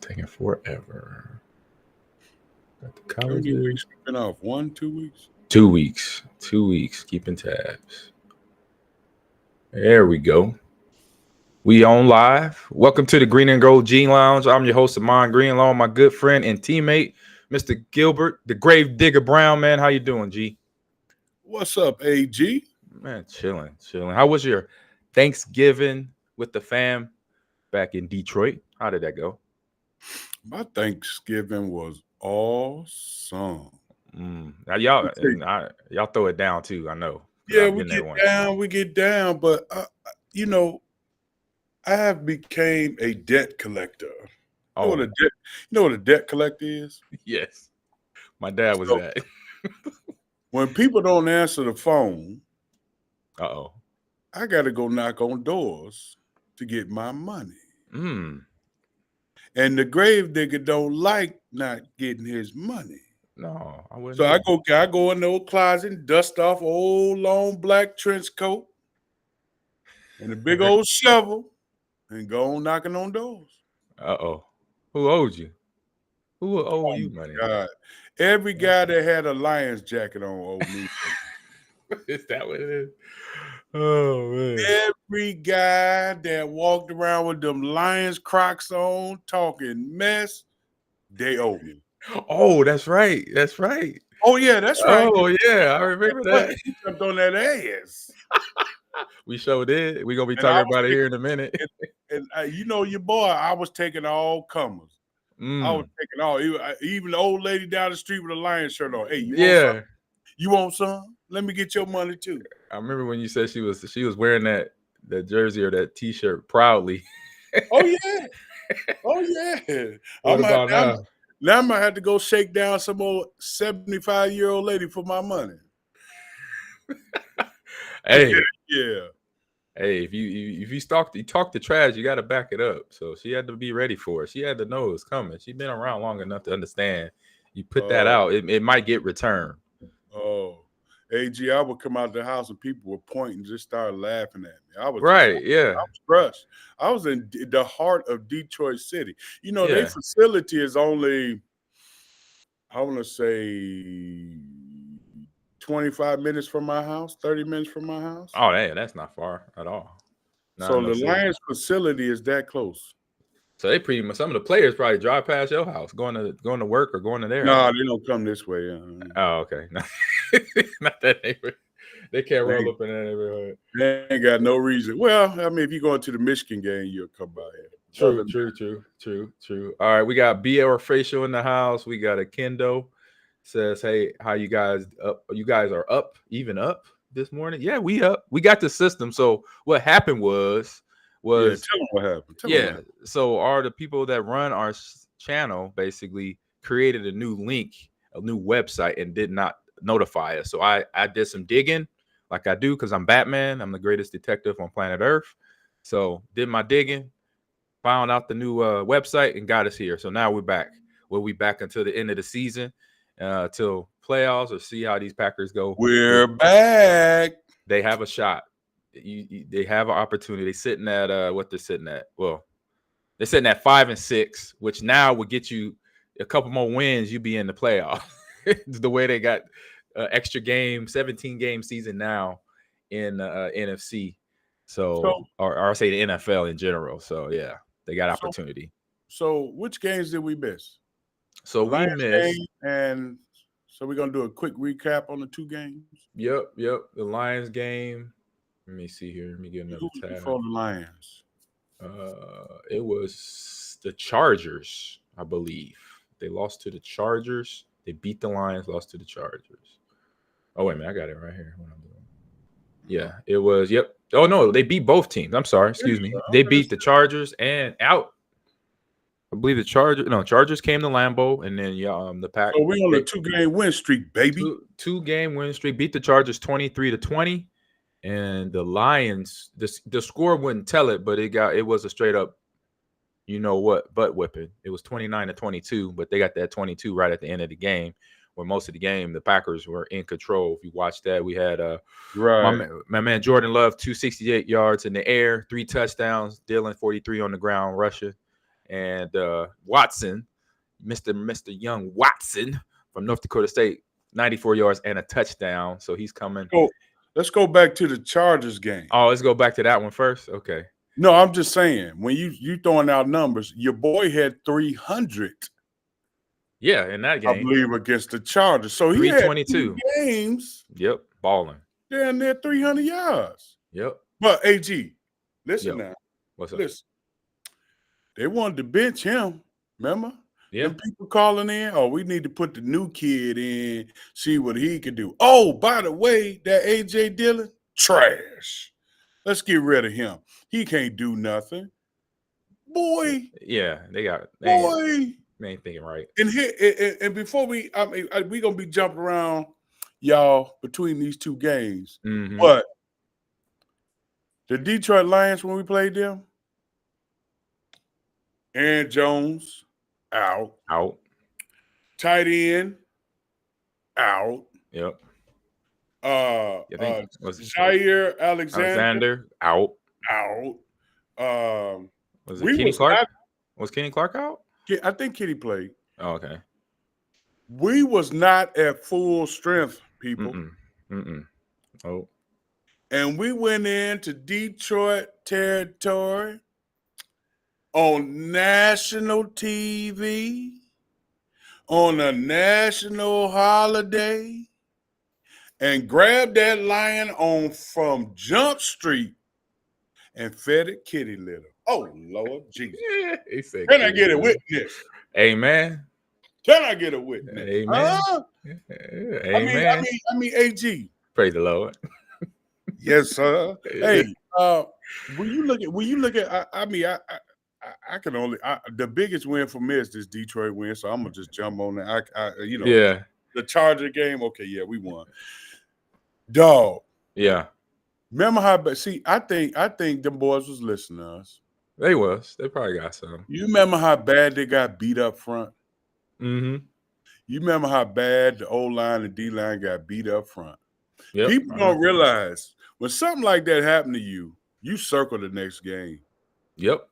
Taking forever. Got the How many colleges. weeks we been off? 1, 2 weeks? 2 weeks. 2 weeks. Keeping tabs. There we go. We on live. Welcome to the Green and Gold Gene Lounge. I'm your host, Amon Greenlaw, my good friend and teammate, Mr. Gilbert, the Grave Digger Brown. Man, how you doing, G? What's up, AG? Man, chilling. How was your Thanksgiving with the fam back in Detroit? How did that go? My Thanksgiving was awesome. Now y'all throw it down too. I know. Yeah, I've we been there get once. down, but you know, I have became a debt collector. You know what Oh, a debt? You know what a debt collector is? yes. My dad was So that. when people don't answer the phone, Uh-oh. I got to go knock on doors to get my money. And the grave digger don't like not getting his money. No, I wouldn't. So I go in the old closet and dust off an old long black trench coat and a big old shovel and go on knocking on doors. Uh-oh. Who owed you? Who will owe Oh you my money? God. Every guy that had a Lions jacket on owed me. Is that what it is? Oh man. Every guy that walked around with them Lions Crocs on talking mess, they owe me. Oh, that's right. That's right. Oh yeah, that's right. Oh yeah, I remember that. He jumped on that ass. We sure did. We're gonna be And I talking was about it taking, here in a minute. you know your boy, I was taking all comers. I was taking all, even the old lady down the street with a Lions shirt on. Hey, you want some? Yeah. You want some? Let me get your money too. I remember when you said she was wearing that jersey or that T-shirt proudly. Oh yeah. Oh yeah. What about now? Now I'm gonna have to go shake down some old 75-year-old lady for my money. Hey. Yeah. Hey, if you talk the trash, you got to back it up. So she had to be ready for it. She had to know it was coming. She's been around long enough to understand. You put that out, it might get returned. Oh, AG, I would come out the house and people were pointing, just started laughing at me. I was crushed. I was in the heart of Detroit City. You know, their facility is only, I want to say, 25 minutes from my house, 30 minutes from my house. Oh, man, that's not far at all. So the Lions facility is that close. So they pretty much, some of the players probably drive past your house, going to work or going to their No, house. they don't come this way. Oh, okay. Not that neighborhood. They can't roll up in that neighborhood. They ain't got no reason. Well, I mean, if you go into the Michigan game, you'll come by here. True. All right, we got BR Facial in the house. We got a Kendo. Says, hey, how you guys up? You guys are up, even up this morning? Yeah, we up. We got the system. So what happened was tell them what happened. So the people that run our channel basically created a new link, a new website, and did not notify us. So I did some digging, like I do, because I'm Batman. I'm the greatest detective on planet Earth. So did my digging, found out the new website, and got us here. So now we're back. We'll be back until the end of the season, till playoffs, or see how these Packers go. We're back. They have a shot. They have an opportunity. They're sitting at what they're sitting at. Well, they're sitting at 5-6, which now would get you a couple more wins. You'd be in the playoff. The way they got extra game, 17-game season now in NFC. So or I say the NFL in general. So yeah, they got opportunity. So which games did we miss? So we missed, and so we're gonna do a quick recap on the two games. Yep. The Lions game. Let me see here. Let me get another tab. Before the Lions, it was the Chargers, I believe. They lost to the Chargers. They beat the Lions, lost to the Chargers. Oh wait a minute, I got it right here. What I'm doing? Yeah, it was. Yep. Oh no, they beat both teams. I'm sorry. Excuse me. They beat the Chargers and out. I believe the Chargers came to Lambeau, and then the Pack. So we on a 2-game win streak, baby. Two-game win streak. Beat the Chargers 23-20, and the Lions. The score wouldn't tell it, but it was a straight up, butt whipping. It was 29-22, but they got that 22 right at the end of the game. Where most of the game, the Packers were in control. If you watch that, we had my man Jordan Love, 268 yards in the air, 3 touchdowns. Dylan 43 on the ground rushing. and Watson, Mr. Young Watson from North Dakota State, 94 yards and a touchdown. So he's coming. Let's go back to the Chargers game. Oh, let's go back to that one first. Okay. No, I'm just saying, when you throwing out numbers, your boy had 300. Yeah, in that game, I believe, against the Chargers. So he had 2 games. Yep, balling. Down there, 300 yards. Yep. But AG, listen now. What's up? Listen, they wanted to bench him. Remember? Yeah. Them people calling in. Oh, we need to put the new kid in, see what he can do. Oh, by the way, that AJ Dillon, trash. Let's get rid of him. He can't do nothing. Boy. Yeah, they ain't thinking right. And here, and before we gonna be jumping around, y'all, between these 2 games. Mm-hmm. But the Detroit Lions, when we played them, Aaron Jones out. Tight end out. Yep. Jair Alexander out. Was it Kenny Clark? Was Kenny Clark out? I think Kenny played. Oh, okay. We was not at full strength, people. Oh. And we went into Detroit territory on national TV, on a national holiday, and grabbed that lion on from Jump Street and fed it kitty litter. Oh, Lord Jesus. Can I get a witness? Amen. Can I get a witness? Amen. Amen. I mean, AG. Praise the Lord. Yes, sir. Hey, when you look at, I can only the biggest win for me is this Detroit win, so I'm gonna just jump on that. The Charger game. Okay, yeah, we won. Dog. Yeah. Remember how? See, I think them boys was listening to us. They was. They probably got some. You remember how bad they got beat up front? Mm-hmm. You remember how bad the O-line and D-line got beat up front? Yep. People don't realize when something like that happened to you, you circle the next game. Yep.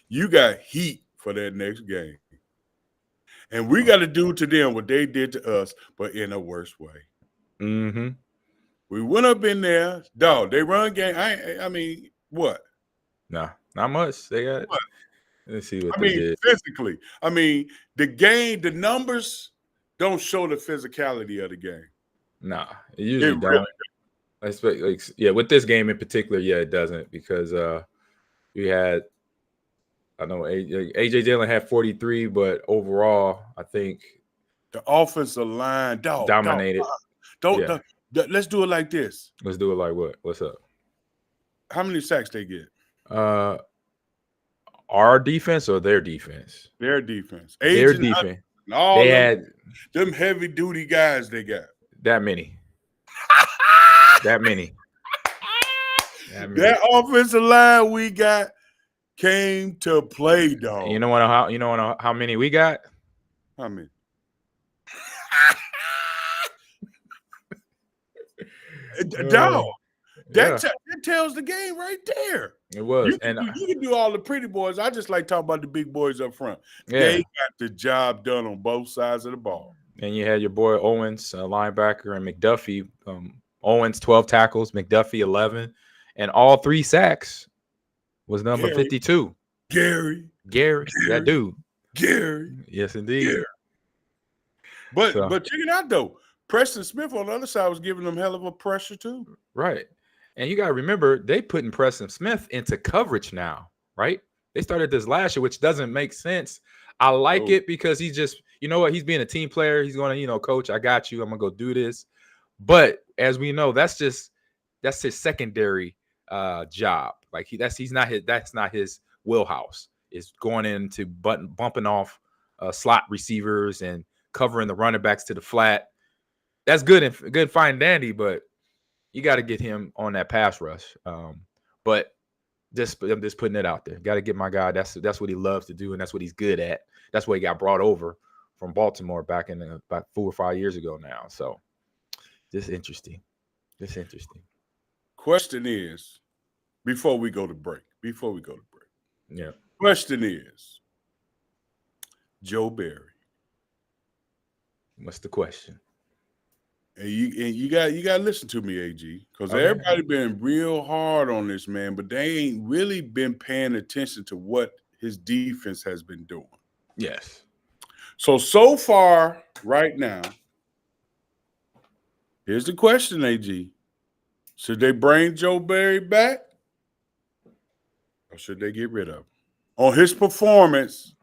You got heat for that next game. And we got to do to them what they did to us, but in a worse way. Mm-hmm. We went up in there, dog. They run game. I mean, what? Nah, not much. They got. What? Let's see what they did. Physically. I mean, the game, the numbers don't show the physicality of the game. Nah, it usually don't. Really with this game in particular, it doesn't, because we had. I know AJ Dillon had 43, but overall, I think the offensive line dominated. Let's do it like this. Let's do it like what? What's up? How many sacks they get? Our defense or their defense? Their defense. Their defense. They had them heavy duty guys. They got that many. That many. That offensive line we got came to play, dog. You know how many we got? How many? Dog. That tells the game right there. It was. You can do all the pretty boys. I just like talking about the big boys up front. Yeah. They got the job done on both sides of the ball. And you had your boy Owens, linebacker, and McDuffie. Owens 12 tackles, McDuffie 11, and all 3 sacks was number 52. Gary, that dude. Gary. Yes, indeed. Gary. But check it out though. Preston Smith on the other side was giving them hell of a pressure too. Right. And you got to remember, they putting Preston Smith into coverage now, right? They started this last year, which doesn't make sense. I like it because he's just, you know what? He's being a team player. He's going to, coach, I got you. I'm going to go do this. But as we know, that's his secondary job. Like that's not his wheelhouse. Is going into bumping off slot receivers and covering the running backs to the flat. That's good and fine and dandy, but you got to get him on that pass rush. But I'm just putting it out there. Got to get my guy. That's what he loves to do, and that's what he's good at. That's what he got brought over from Baltimore back in about 4 or 5 years ago now. So just interesting. Question is, before we go to break. Yeah. Question is, Joe Barry. What's the question? And you got to listen to me, AG, because Okay. everybody been real hard on this man, but they ain't really been paying attention to what his defense has been doing. Yes. So far, right now, here's the question, AG. Should they bring Joe Barry back? Or should they get rid of him? On his performance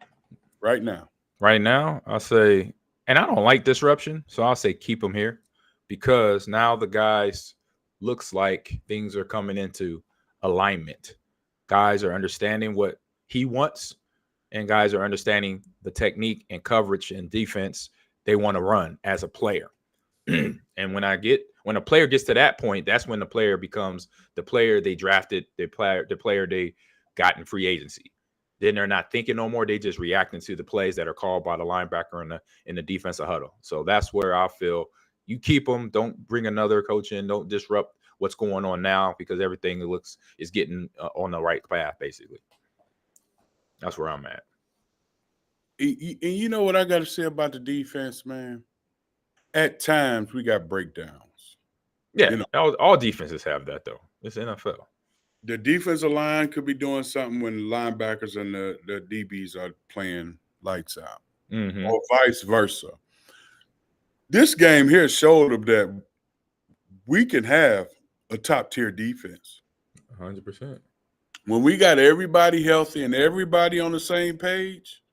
right now. Right now, I'll say, and I don't like disruption, so I'll say keep him here because now the guys looks like things are coming into alignment. Guys are understanding what he wants, and guys are understanding the technique and coverage and defense they want to run as a player. And when a player gets to that point, that's when the player becomes the player they drafted, the player they got in free agency. Then they're not thinking no more. They just reacting to the plays that are called by the linebacker in the defensive huddle. So that's where I feel you keep them. Don't bring another coach in. Don't disrupt what's going on now because everything is getting on the right path. Basically, that's where I'm at. And you know what I got to say about the defense, man? At times we got breakdowns. Yeah, you know, all defenses have that though. It's NFL. The defensive line could be doing something when the linebackers and the DBs are playing lights out, or vice versa. This game here showed them that we can have a top-tier defense. 100%. When we got everybody healthy and everybody on the same page,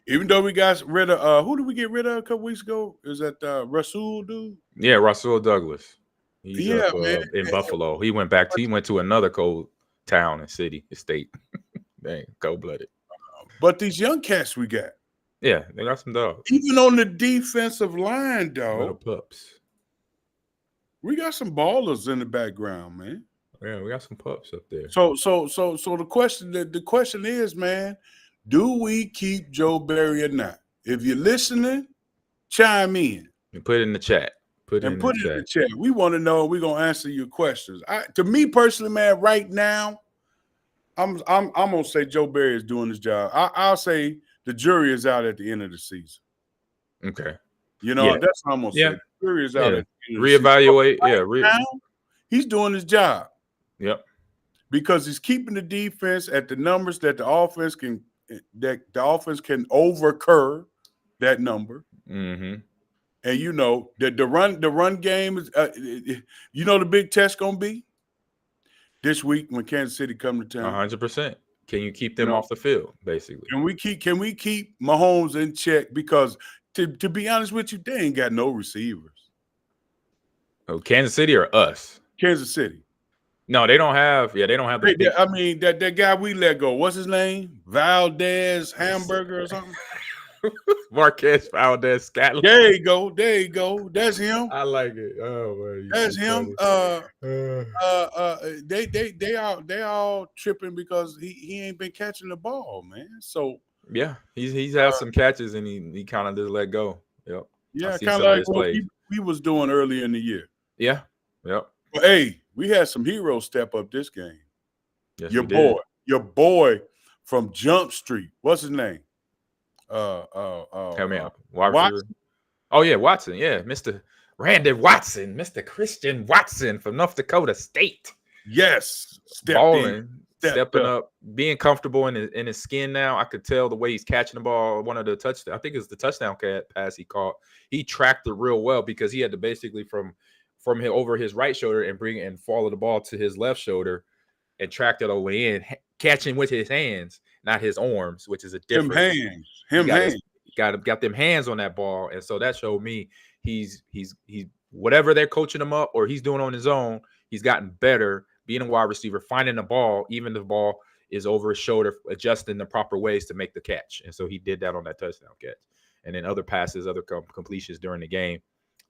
even though we got rid of who did we get rid of a couple weeks ago? Is that Rasul dude? Yeah, Rasul Douglas. He's up, in Buffalo. He went to another cold town and city, state. Dang, cold-blooded. But these young cats we got. Yeah, they got some dogs. Even on the defensive line, dog. Little pups. We got some ballers in the background, man. Yeah, we got some pups up there. So the question is, man, do we keep Joe Barry or not? If you're listening, chime in. And put it in the chat. Put it in the chat. We want to know. We're gonna answer your questions. To me personally, man, right now, I'm gonna say Joe Barry is doing his job. I'll say the jury is out at the end of the season. Okay. You know, that's what I'm gonna say. The jury is out at the end of reevaluate. The season. Now, he's doing his job. Yep. Because he's keeping the defense at the numbers that the offense can overcur that number. Mm-hmm. And you know that the run game is you know the big test gonna be this week when Kansas City come to town. 100%. Can you keep them off the field, basically? Can we keep Mahomes in check? Because to be honest with you, they ain't got no receivers. Oh, Kansas City or us? Kansas City. No, they don't have. Yeah, they don't have. I mean, that guy we let go. What's his name? Valdez Hamburger or something. Marquez Valdez Scotland. There you go. That's him. I like it. Oh man, that's him. They all tripping because he ain't been catching the ball, man. So yeah, he's had some catches and he kind of just let go. Yep. Yeah, kind of like what he was doing earlier in the year. Yeah. Yep. But hey, we had some heroes step up this game. Yes, your boy from Jump Street. What's his name? Help me out. Watson. Oh yeah, Watson. Yeah, Mr. Randy Watson, Mr. Christian Watson from North Dakota State. Yes, stepping up, being comfortable in his skin now. I could tell the way he's catching the ball. One of the touchdowns, I think it's the touchdown pass he caught. He tracked it real well because he had to basically from him over his right shoulder and follow the ball to his left shoulder and tracked it over in, catching with his hands, not his arms, which is a difference. Got them hands on that ball, and so that showed me he's whatever they're coaching him up or he's doing on his own. He's gotten better being a wide receiver, finding the ball, even the ball is over his shoulder, adjusting the proper ways to make the catch, and so he did that on that touchdown catch, and then other passes, other completions during the game.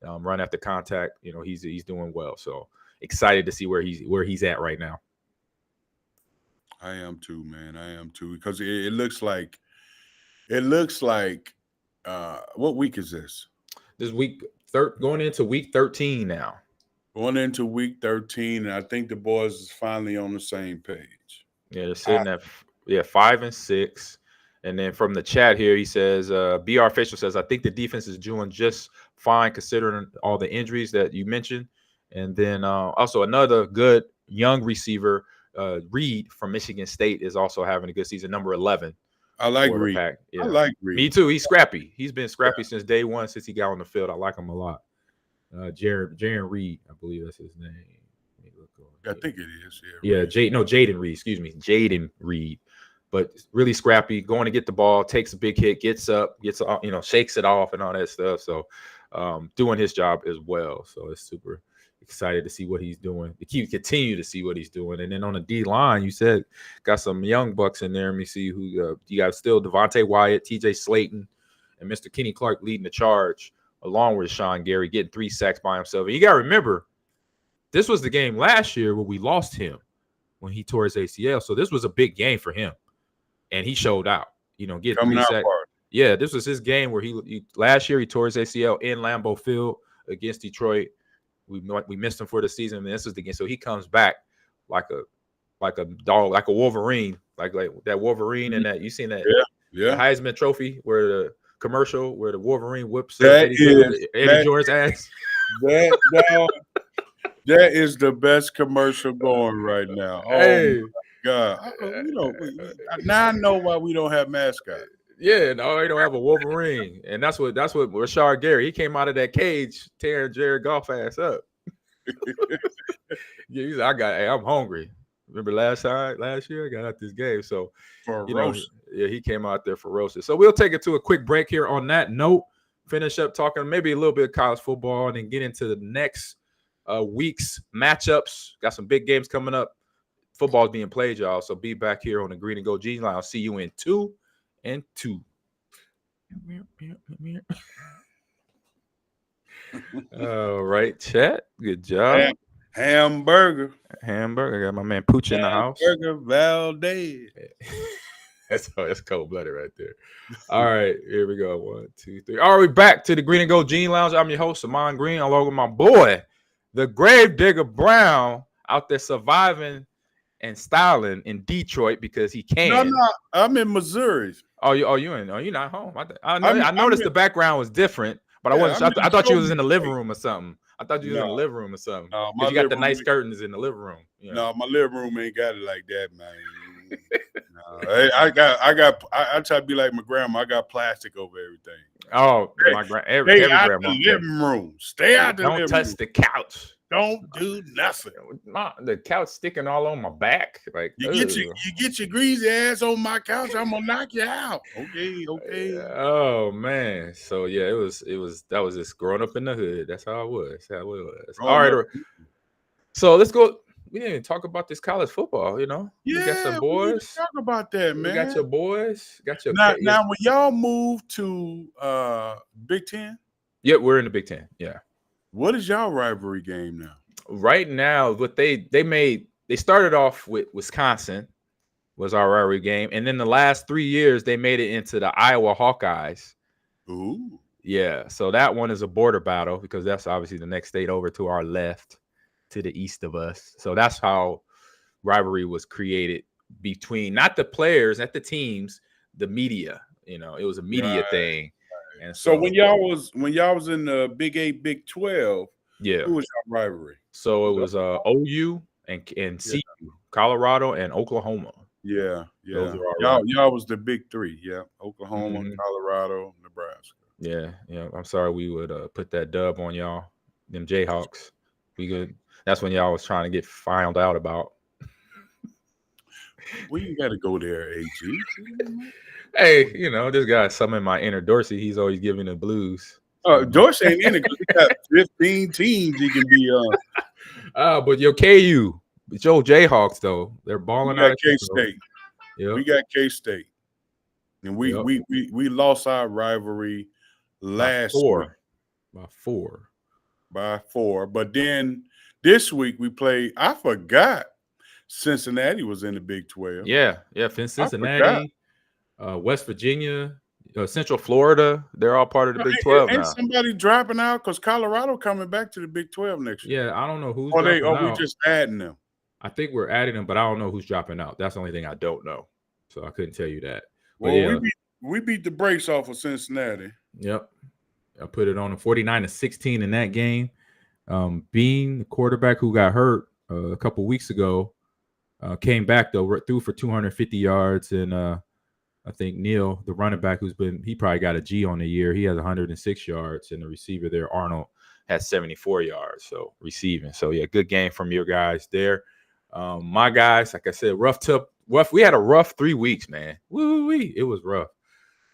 Run after contact, you know, he's doing well. So excited to see where he's at right now. I am too, man. I am too, because it looks like what week is this? This week going into week 13 now. Going into week 13, and I think the boys is finally on the same page. Yeah, they're sitting at 5-6. And then from the chat here, he says, BR Facial says, I think the defense is doing just fine considering all the injuries that you mentioned. And then also another good young receiver, Reed from Michigan State, is also having a good season, number 11. I like Reed. Yeah. I like Reed. Me too. He's scrappy. He's been scrappy since day one, since he got on the field. I like him a lot. Jaren Reed, I believe that's his name. I think it is. Yeah, Jaden Reed. Excuse me, Jaden Reed. But really scrappy, going to get the ball, takes a big hit, gets up, shakes it off and all that stuff. So doing his job as well. So it's super excited to see what he's doing. To continue to see what he's doing. And then on the D line, you said got some young bucks in there. Let me see who you got. Still Devontae Wyatt, TJ Slayton, and Mr. Kenny Clark leading the charge, along with Sean Gary, getting 3 sacks by himself. And you got to remember, this was the game last year where we lost him when he tore his ACL. So this was a big game for him. And he showed out, getting 3 sacks. Yeah, this was his game where he last year he tore his ACL in Lambeau Field against Detroit. We missed him for the season, and this is the game. So he comes back like a dog, like a Wolverine, like that Wolverine, and that you seen that the Heisman Trophy where the commercial where the Wolverine whips Eddie George's ass. That is the best commercial going right now. Hey. Oh God, now I know why we don't have mascots. Yeah, no, they don't have a Wolverine, and that's what Rashard Gary. He came out of that cage tearing Jared Goff ass up. Yeah, he's like, I'm hungry. Remember last year I got out this game, so he came out there ferocious. So we'll take it to a quick break here. On that note, finish up talking maybe a little bit of college football, and then get into the next week's matchups. Got some big games coming up. Football's being played, y'all. So be back here on the Green and Gold G line. I'll see you in 2 and 2. All right, chat. Good job. Hamburger. I got my man Pooch in the house. Hamburger Valdez. That's cold-blooded right there. All right, here we go. 1, 2, 3. All right, we're back to the Green and Gold Gene Lounge. I'm your host, Amon Green, along with my boy, the Gravedigger Brown, out there surviving and styling in Detroit because he can. No, I'm in Missouri. You're not home. I noticed the background was different, but I thought you was in the living room or something. I thought you was in the living room or something. Because you got the nice curtains in the living room. No, my living room ain't got it like that, man. No, I try to be like my grandma. I got plastic over everything. Oh, every grandma. Living room. Stay out the living room. Don't touch the couch. Don't do nothing. The couch sticking all on my back. Like you get your greasy ass on my couch, I'm gonna knock you out. Okay. Oh man. So yeah, that was just growing up in the hood. That's how it was. All right. So let's go. We didn't even talk about this college football, Yeah, we got some boys. Talk about that, man. You got your boys. Now when y'all move to Big Ten? Yeah, we're in the Big Ten. Yeah. What is y'all rivalry game now? Right now, what they started off with Wisconsin was our rivalry game, and then the last 3 years they made it into the Iowa Hawkeyes. Ooh. Yeah, so that one is a border battle because that's obviously the next state over to our left, to the east of us. So that's how rivalry was created between not the players, not the teams, the media. It was a media thing. And so when y'all was in the Big 8, Big 12, who was your rivalry? So it was OU and CU, Colorado and Oklahoma. Yeah. Y'all was the Big 3. Yeah, Oklahoma, Colorado, Nebraska. Yeah. I'm sorry we would put that dub on y'all, them Jayhawks. We good. That's when y'all was trying to get found out about. We ain't got to go there, AG. Hey, this guy summoned my inner Dorsey. He's always giving the blues. Dorsey ain't in it because he got 15 teams he can be on. But your KU, Joe Jayhawks though, they're balling out. K-State. Yeah, we got K-State, and we lost our rivalry last week by 4. But then this week we played. I forgot Cincinnati was in the Big 12. Yeah, Cincinnati. West Virginia, Central Florida, they're all part of the Big 12 now. Ain't somebody dropping out because Colorado coming back to the Big 12 next year? Yeah, I don't know who's dropping out. We just adding them? I think we're adding them, but I don't know who's dropping out. That's the only thing I don't know. So I couldn't tell you that. Well, yeah. we beat the brakes off of Cincinnati. Yep. I put it on a 49-16 in that game. Bean, the quarterback who got hurt a couple weeks ago, came back though, threw for 250 yards, and I think Neal, the running back, he probably got a G on the year. He has 106 yards, and the receiver there, Arnold, has 74 yards. So receiving. So yeah, good game from your guys there. My guys, like I said, rough. We had a rough 3 weeks, man. Woo-wee. It was rough.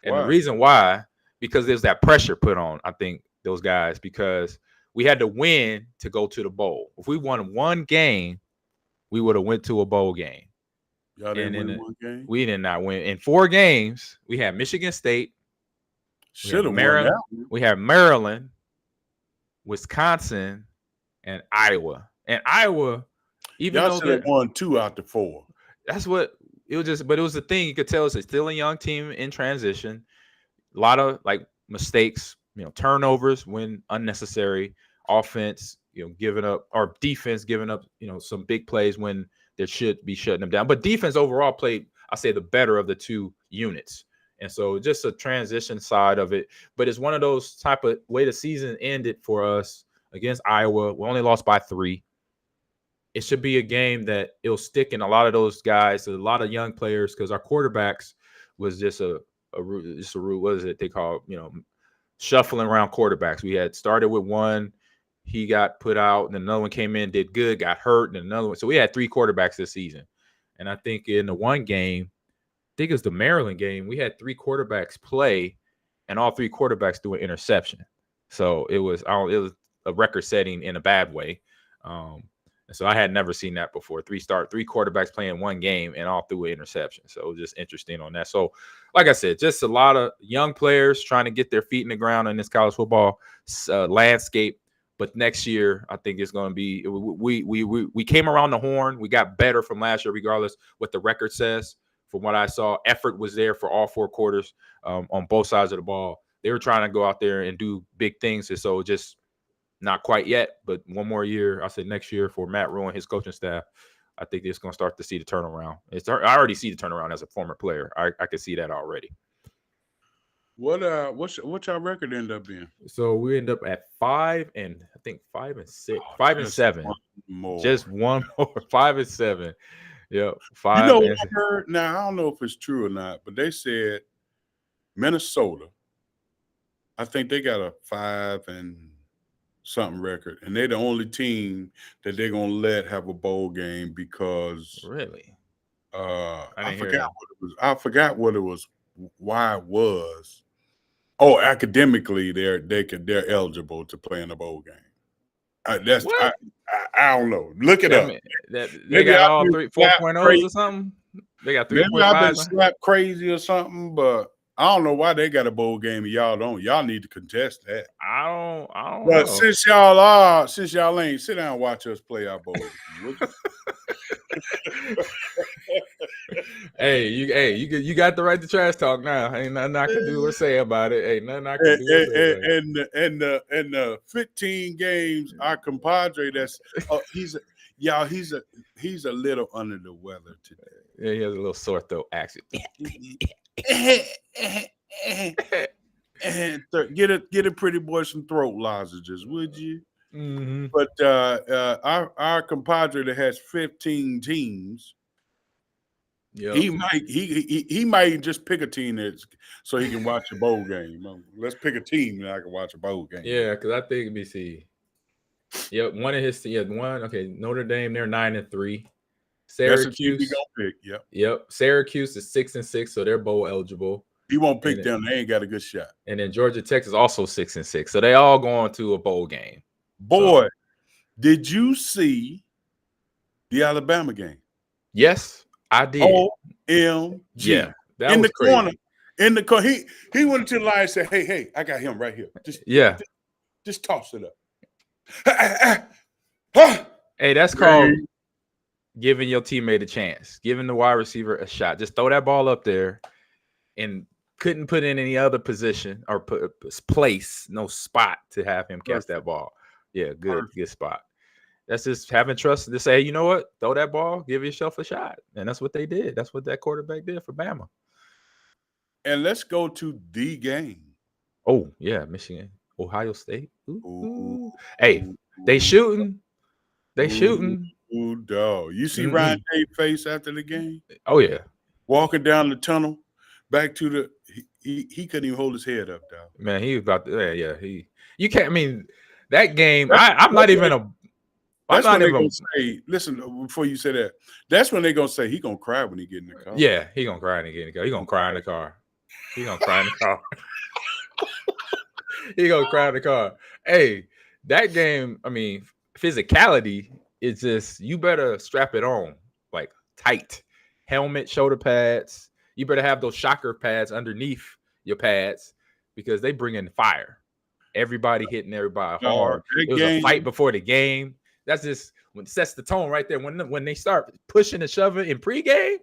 And the reason why, because there's that pressure put on, I think, those guys, because we had to win to go to the bowl. If we won one game, we would have went to a bowl game. Y'all didn't win one game? We did not win. In 4 games, we had Michigan State. Should have won that one. We had Maryland, Wisconsin, and Iowa. And Iowa, even y'all should have won 2 out of 4. That's what it was. But it was the thing you could tell it's still a young team in transition. A lot of mistakes, turnovers when unnecessary, offense, giving up, or defense giving up, some big plays when there should be shutting them down. But defense overall played, I say, the better of the 2 units. And so just a transition side of it. But it's one of those type of way the season ended for us against Iowa. We only lost by 3. It should be a game that it'll stick in a lot of those guys, a lot of young players, because our quarterbacks was just a what is it they call, shuffling around quarterbacks. We had started with one, he got put out, and another one came in, did good, got hurt, and another one. So we had 3 quarterbacks this season. And I think in the one game, I think it was the Maryland game, we had 3 quarterbacks play, and all 3 quarterbacks threw an interception. So it was a record setting in a bad way. So I had never seen that before. 3 quarterbacks playing one game and all threw an interception. So it was just interesting on that. So like I said, just a lot of young players trying to get their feet in the ground in this college football landscape. But next year, I think it's going to be, we came around the horn. We got better from last year, regardless what the record says. From what I saw, effort was there for all 4 quarters on both sides of the ball. They were trying to go out there and do big things. And so just not quite yet, but one more year, I said next year, for Matt Rule and his coaching staff, I think they're going to start to see the turnaround. I already see the turnaround as a former player. I can see that already. What's y'all record end up being? So we end up at 5 and 6, 5 and 7. Just one more, 5 and 7. Yeah, 5. You know what I heard? Now I don't know if it's true or not, but they said Minnesota, I think they got a 5 and something record, and they're the only team that they're gonna let have a bowl game because really, I forgot what it was, why it was. Oh, academically, they're eligible to play in a bowl game. I don't know. Look it up. They got all 4.0s or something. They got 3.5. Maybe I've been slapped crazy or something, but I don't know why they got a bowl game and y'all don't. Y'all need to contest that. I don't but know. Since y'all ain't, sit down and watch us play our bowl game. Hey, you got the right to trash talk now. Ain't nothing I can do or say about it. Ain't nothing I can do or say about it. And the 15 games, our compadre he's a little under the weather today. Yeah, he has a little sore throat accent. Get a pretty boy some throat lozenges, would you? Mm-hmm. But our compadre that has 15 teams, yep. he might just pick a team so he can watch a bowl game. Let's pick a team and I can watch a bowl game. Yeah, because I think BC. Yep, one of his one. Okay, Notre Dame, they're 9-3. Syracuse, pick. Yep. Syracuse is 6-6, so they're bowl eligible. He won't pick them; they ain't got a good shot. And then Georgia Tech is also 6-6, so they all going to a bowl game. Boy, did you see the Alabama game? Yes, I did. OMG! Yeah, that in was the crazy. corner. In the corner, he went to the line and said, "Hey, I got him right here. Just toss it up." Hey, that's called giving your teammate a chance, giving the wide receiver a shot. Just throw that ball up there, and couldn't put in any other position or place, no spot to have him catch that ball. Yeah, good spot. That's just having trust to say, hey, you know what? Throw that ball, give yourself a shot. And that's what they did. That's what that quarterback did for Bama. And let's go to the game. Oh, yeah, Michigan, Ohio State. Ooh, Hey, they shooting. They ooh, shooting. ooh, dog. You see Ryan Day's face after the game? Oh, yeah. Walking down the tunnel, back to the he couldn't even hold his head up, dog. Man, he was about to you can't. I mean, that game. I'm not even a. That's when they're gonna say. Listen, before you say that, that's when they're gonna say he gonna cry when he get in the car. Yeah, he gonna cry when he get in the car. He gonna cry in the car. He gonna cry in the car. He gonna cry in the car. Hey, that game. I mean, physicality is just you better strap it on like tight, helmet, shoulder pads. You better have those shocker pads underneath your pads because they bring in fire. Everybody hitting everybody hard. It was a fight before the game. That's just when it sets the tone right there. When they start pushing and shoving in pregame,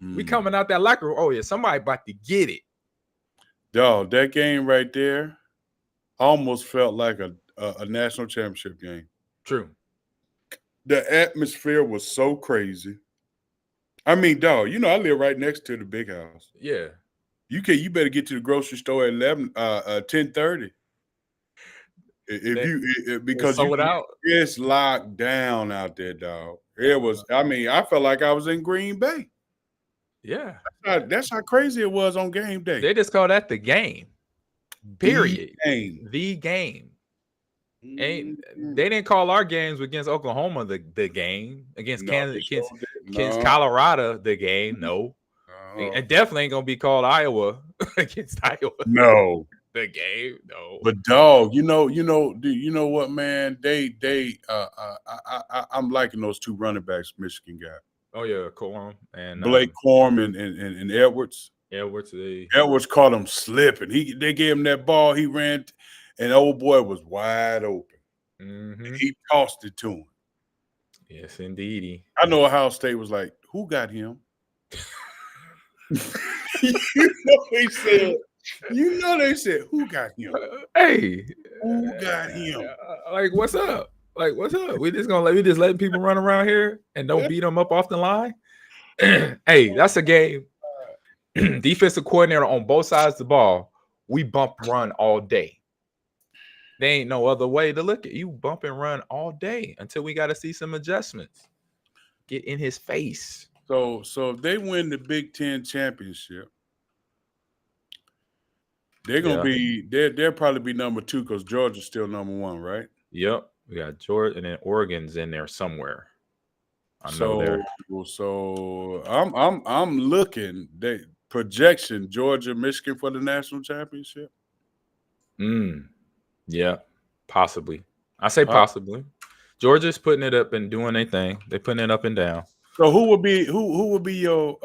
we coming out that locker room. Oh yeah, somebody about to get it. Dog, that game right there almost felt like a national championship game. True. The atmosphere was so crazy. I mean, dog, you know, I live right next to the big house. Yeah. You better get to the grocery store at 10:30. Because it's locked down out there, dog. It was, I mean, I felt like I was in Green Bay. Yeah. That's how crazy it was on game day. They just call that the game. Period. The game. They didn't call our games against Oklahoma the game, against Kansas, against Colorado the game. No. It definitely ain't gonna be called Iowa against Iowa. No. The game, no. But dog, you know what, man? I'm liking those two running backs Michigan got. Oh yeah, Corum and Blake Corum and Edwards. Edwards caught him slipping. They gave him that ball. He ran, and old boy was wide open. Mm-hmm. He tossed it to him. Yes, indeed. I know Ohio State was like, "Who got him?" They said. They said, "Who got him?" Hey, who got him? Like, what's up? Like, what's up? We just letting people run around here and don't beat them up off the line. Hey, that's a game. Defensive coordinator on both sides of the ball. We bump run all day. There ain't no other way to look at you. Bump and run all day until we got to see some adjustments. Get in his face. So if they win the Big Ten championship, they're gonna be they'll probably be number 2 because Georgia's still number 1, right? Yep, we got Georgia and then Oregon's in there somewhere. So I'm looking the projection Georgia, Michigan for the national championship. Yeah, possibly. I say possibly. Georgia's putting it up and doing their thing. They're putting it up and down. So who would be your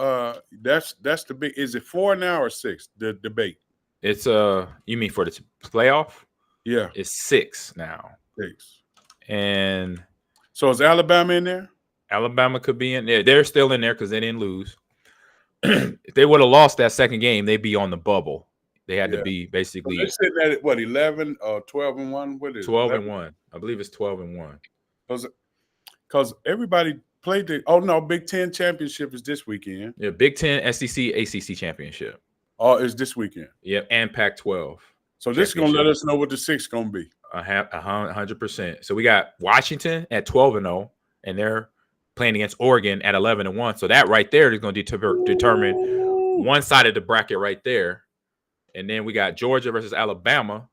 that's the big, is it 4 now or 6, the debate? It's you mean for the playoff? Yeah. It's 6 now. 6. And so is Alabama in there? Alabama could be in there. They're still in there because they didn't lose. If they would have lost that second game, they'd be on the bubble. They had to be basically. They're sitting at what, 11 or 12-1? What is 12-1? I believe it's 12-1. Because everybody played Big Ten championship is this weekend. Yeah, Big Ten, SEC, ACC championship. Oh, it's this weekend. Yeah, and Pac-12. So this is gonna let us know what the 6 gonna be. 100%. So we got Washington at 12-0, and they're playing against Oregon at 11-1. So that right there is going to determine one side of the bracket right there. And then we got Georgia versus Alabama,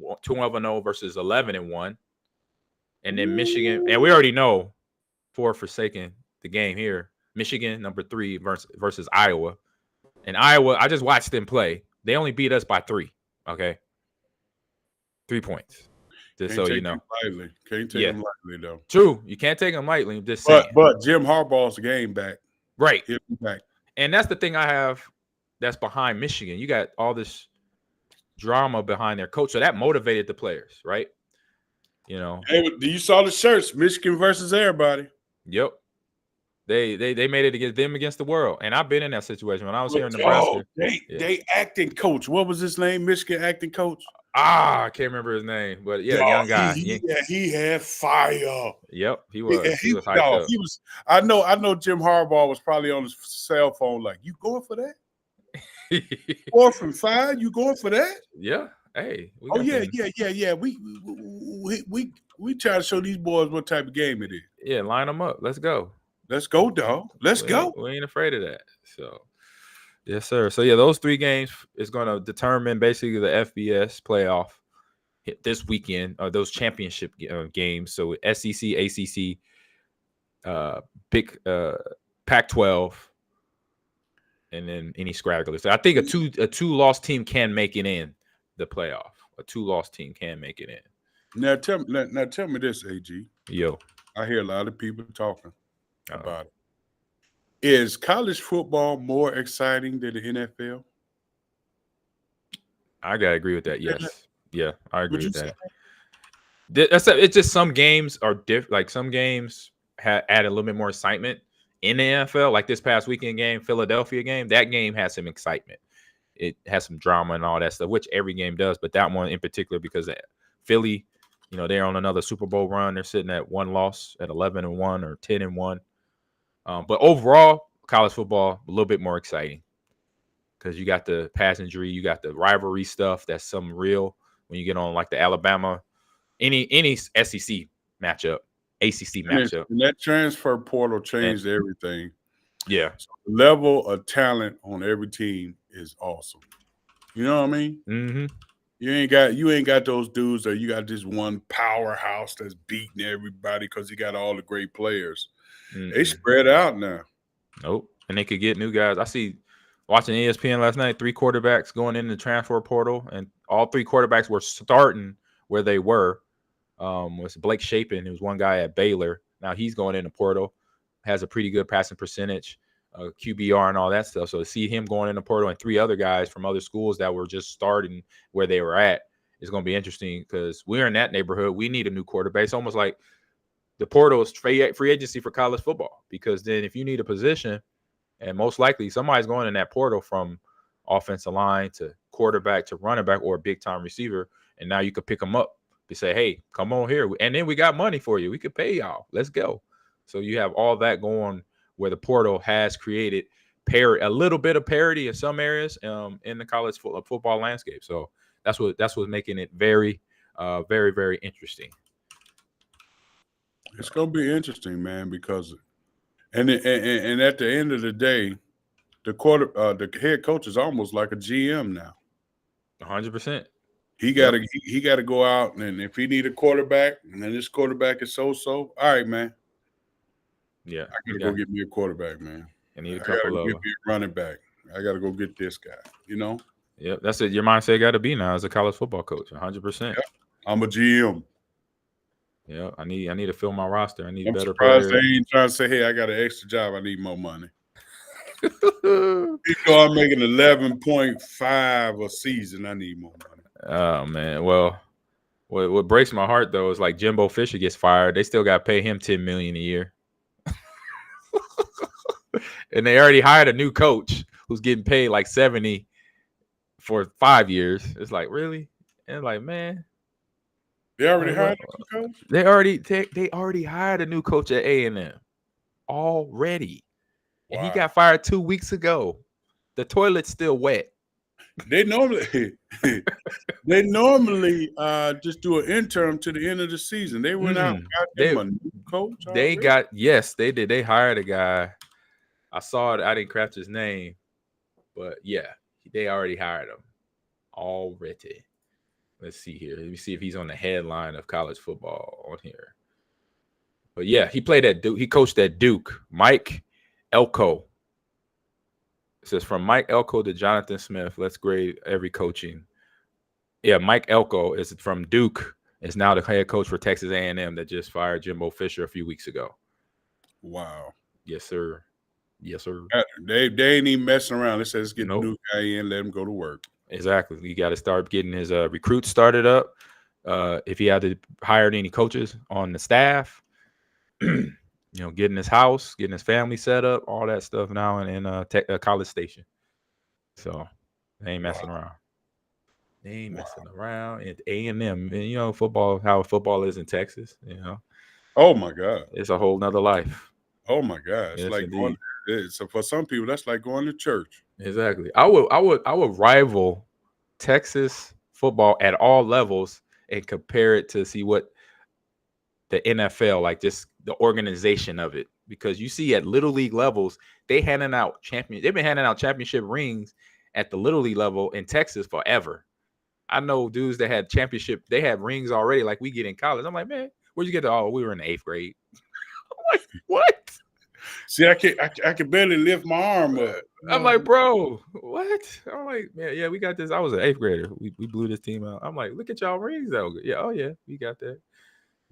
12-0 versus 11-1. And then Michigan, and we already know, for forsaking the game here, Michigan number 3 versus Iowa. And Iowa, I just watched them play. They only beat us by 3. Okay, 3 points. Just so you know, can't take them lightly though. True, you can't take them lightly. I'm just saying. But Jim Harbaugh's game back, right? He'll be back. And that's the thing I have. That's behind Michigan. You got all this drama behind their coach, so that motivated the players, right? You know. Hey, you saw the shirts, Michigan versus everybody. Yep. They made it against the world, and I've been in that situation when I was here in Nebraska. They acting coach. What was his name? Michigan acting coach. I can't remember his name, but young guy. He had fire. Yep, he was. He was hyped up. He was. I know. Jim Harbaugh was probably on his cell phone, like, "You going for that?" 4th and 5, you going for that? Yeah. Hey. Yeah. We try to show these boys what type of game it is. Yeah, line them up. Let's go. Let's go, dog. Let's go. We ain't afraid of that. So, yes, sir. So yeah, those 3 games is going to determine basically the FBS playoff this weekend, or those championship games. So SEC, ACC, big Pac-12, and then any scragglers. So I think a two loss team can make it in the playoff. A 2-loss team can make it in. Now tell me this, AG. Yo, I hear a lot of people talking about it. Is college football more exciting than the NFL? I gotta agree with that. Yes, yeah, I agree with that. It's just some games are different. Like some games add a little bit more excitement in the NFL. Like this past weekend game, Philadelphia game. That game has some excitement. It has some drama and all that stuff, which every game does. But that one in particular, because Philly, they're on another Super Bowl run. They're sitting at 1 loss at 11-1 or 10-1. But overall, college football a little bit more exciting because you got the pass injury, you got the rivalry stuff. That's some real when you get on like the Alabama, any SEC matchup, ACC matchup. And that transfer portal changed everything. Yeah, so the level of talent on every team is awesome. You know what I mean? Mm-hmm. You ain't got those dudes that you got this one powerhouse that's beating everybody because you got all the great players. Mm-hmm. They spread out now. Nope, and they could get new guys. I see watching ESPN last night, 3 quarterbacks going into the transfer portal, and all 3 quarterbacks were starting where they were. Was Blake Shapen, who's one guy at Baylor. Now he's going in the portal, has a pretty good passing percentage, QBR and all that stuff. So to see him going in the portal and 3 other guys from other schools that were just starting where they were at is going to be interesting because we're in that neighborhood. We need a new quarterback. It's almost like the portal is free agency for college football, because then if you need a position, and most likely somebody's going in that portal from offensive line to quarterback to running back or a big-time receiver, and now you could pick them up to say, hey, come on here. And then we got money for you. We could pay y'all. Let's go. So you have all that going where the portal has created a little bit of parity in some areas in the college football landscape. So that's what's making it very, very, very interesting. It's going to be interesting, man, because and at the end of the day, the head coach is almost like a GM now. 100%. He got to go out, and if he need a quarterback, and then this quarterback is so, all right, man. Yeah, I gotta go get me a quarterback, man. I need a couple of get me a running back. I gotta go get this guy. Yeah, that's it. Your mindset got to be now as a college football coach. 100%. Yeah, I'm a GM. Yeah, I need to fill my roster. I need I'm better surprised players. they ain't trying to say, hey, I got an extra job. I need more money. I'm making 11.5 a season. I need more money. Oh man, well, what breaks my heart though is like Jimbo Fisher gets fired. They still got to pay him $10 million a year, and they already hired a new coach who's getting paid like $70 for 5 years. It's like, really? And like, man, they already hired a new coach. They already hired a new coach at A&M already, wow. And he got fired 2 weeks ago. The toilet's still wet. They normally just do an interim to the end of the season. They went out and got them a new coach. They did. They hired a guy. I saw it. I didn't craft his name, but yeah, they already hired him already. Let's see here. Let me see if he's on the headline of college football on here. But yeah, he played at Duke. He coached at Duke. Mike Elko. It says from Mike Elko to Jonathan Smith. Let's grade every coaching. Yeah, Mike Elko is from Duke. Is now the head coach for Texas A&M that just fired Jimbo Fisher a few weeks ago. Wow. Yes, sir. Yes, sir. They ain't even messing around. They said, let's get the new guy in, let him go to work. Exactly. You got to start getting his recruits started up. If he had to hire any coaches on the staff, getting his house, getting his family set up, all that stuff now in College Station. So they ain't messing around. They ain't messing around. And A&M, and football, how football is in Texas, Oh my God. It's a whole nother life. Oh my God. It's yes, like indeed. So for some people, that's like going to church. Exactly. I would rival Texas football at all levels and compare it to see what the NFL, like just the organization of it, because you see at little league levels, they've been handing out championship rings at the little league level in Texas forever. I know dudes that had they had rings already, like we get in college. I'm like, man, where'd you get the? Oh, we were in the 8th grade. I'm like, what? See, I can barely lift my arm up. I'm like, bro, what? I'm like, man, yeah, we got this. I was an 8th grader. We blew this team out. I'm like, look at y'all rings though. Yeah, oh yeah, we got that.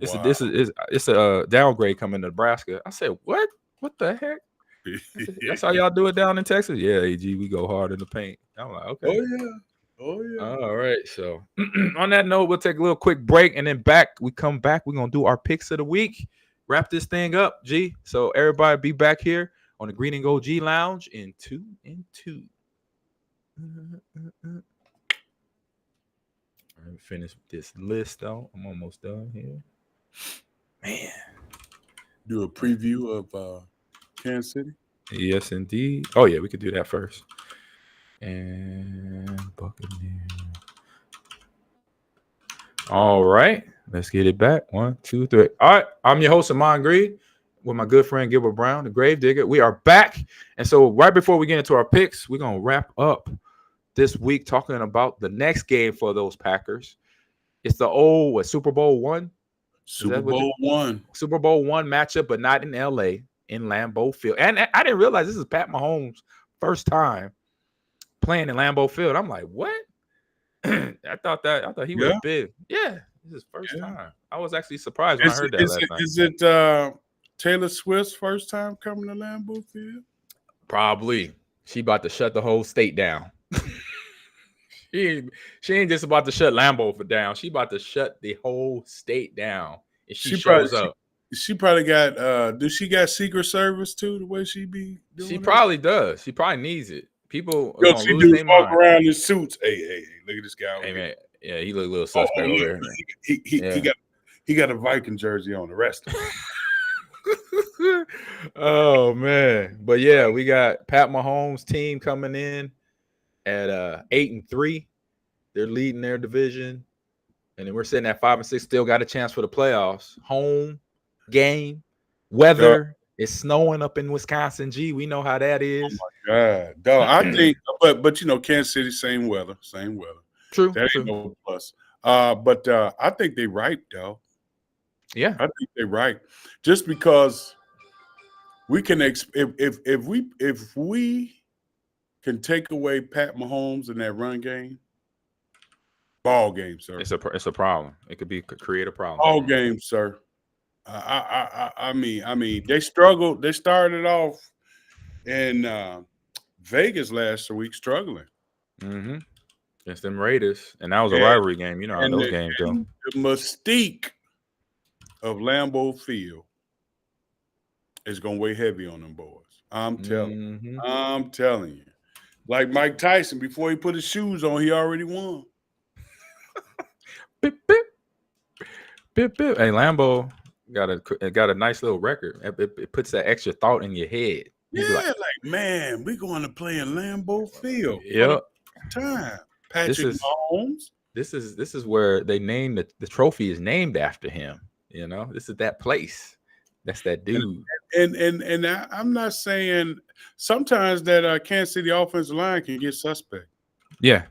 Wow. It's a downgrade coming to Nebraska. I said, what? What the heck? That's how y'all do it down in Texas? Yeah, AG, we go hard in the paint. I'm like, okay. Oh yeah. Oh yeah. All right. So on that note, we'll take a little quick break, and then we come back. We're gonna do our picks of the week. Wrap this thing up, G. So everybody be back here on the Green and Gold G Lounge in 2 and 2. All right, finish this list though. I'm almost done here. Man. Do a preview of Kansas City? Yes, indeed. Oh yeah, we could do that first. And Buccaneers. All right, let's get it back. 1, 2, 3. All right, I'm your host, Amon Green, with my good friend Gilbert Brown, the Grave Digger. We are back, and so right before we get into our picks, we're gonna wrap up this week talking about the next game for those Packers. It's the old Super Bowl one. Super Bowl one matchup, but not in LA, in Lambeau Field. And I didn't realize this is Pat Mahomes' first time playing in Lambeau Field. I'm like, what? I thought he was big. Yeah, this is his first time. I was actually surprised when I heard that last night. Is it Taylor Swift's first time coming to Lambeau Field? Probably. She about to shut the whole state down. She ain't just about to shut Lambeau down. She about to shut the whole state down if she shows up. She probably got does she got Secret Service too, the way she be doing? She probably does. She probably needs it. People are gonna lose their mind. Walk around in suits. Hey, look at this guy. Hey man, yeah, he look a little suspect over there. He got a Viking jersey on. The rest of it. Oh man, but yeah, we got Pat Mahomes' team coming in at 8-3. They're leading their division, and then we're sitting at 5-6. Still got a chance for the playoffs. Home game, weather. It's snowing up in Wisconsin. G, we know how that is. Oh my God, dog. I think, but you know, Kansas City, same weather. True. That ain't no plus. But I think they right, though. Yeah, I think they're right. Just because we can, if we can take away Pat Mahomes in that run game, ball game, sir. It's a problem. It could create a problem. Ball game, sir. I mean, they struggled. They started off in Vegas last week struggling. Mm-hmm. Against them Raiders, and that was a rivalry game. You know how those games go. The mystique of Lambeau Field is gonna weigh heavy on them boys. I'm telling you. Like Mike Tyson, before he put his shoes on, he already won. Bip, bip. Bip, bip. Hey, Lambeau got a nice little record. It puts that extra thought in your head. Like, man, we're going to play in Lambeau Field. Yep. Time. Patrick Mahomes. This is where they named the trophy is named after him. You know, this is that place. That's that dude. And I'm not saying sometimes that Kansas City offensive line can get suspect. Yeah.